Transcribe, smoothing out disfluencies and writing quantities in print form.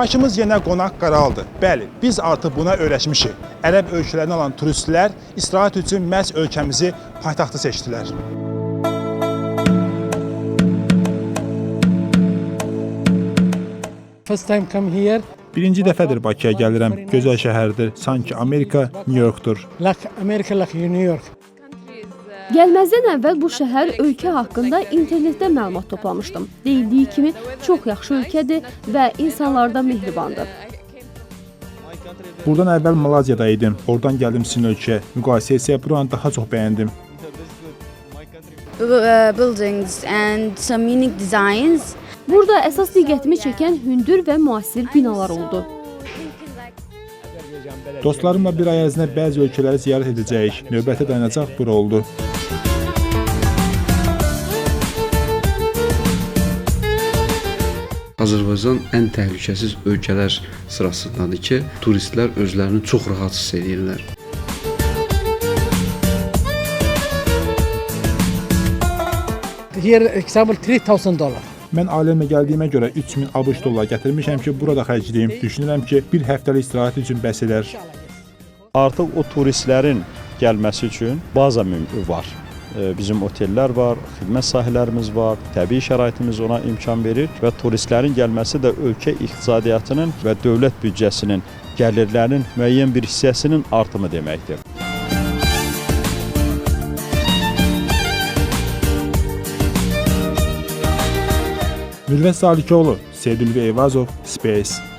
Başımız yenə qonaq qaraldı. Bəli, biz artıq buna öyrəşmişik. Ərəb ölkələrindən olan turistlər istirahət üçün məhz ölkəmizi paytaxtı seçdilər. First time come here, Birinci dəfədir Bakıya gəlirəm. Gözəl şəhərdir. Sanki Amerika, New Yorkdur. like America, like New York. Gəlməzdən əvvəl bu şəhər ölkə haqqında internetdə məlumat toplamışdım. Deyildiyi kimi çox yaxşı ölkədir və insanlar da mehribandır. Buradan əvvəl Malayziyada idim. Oradan gəldim sizin ölkəyə. Müqayisə etsək buranı daha çox bəyəndim. Buildings and some unique designs. Burada əsas diqqətimi çəkən hündür və müasir binalar oldu. Dostlarımla bir ay ərzində bəzi ölkələri ziyarət edəcəyik. Növbəti dayanacaq bura oldu. Azərbaycan ən təhlükəsiz ölkələr sırasındadır ki, turistlər özlərini çox rahat hiss edirlər. Here, example, $3,000. Mən ailəmlə gəldiyimə görə 3000 ABŞ dollar gətirmişəm ki, burada xərcləyim. Düşünürəm ki, bir həftəlik istirahət üçün bəs edər. Artıq o turistlərin gəlməsi üçün baza var. Bizim otellər var, xidmət sahələrimiz var, təbii şəraitimiz ona imkan verir və turistlərin gəlməsi də ölkə iqtisadiyyatının və dövlət büdcəsinin gəlirlərinin müəyyən bir hissəsinin artımı deməkdir. Mürvət Salikoğlu, Sevdülbü Eyvazov, Space.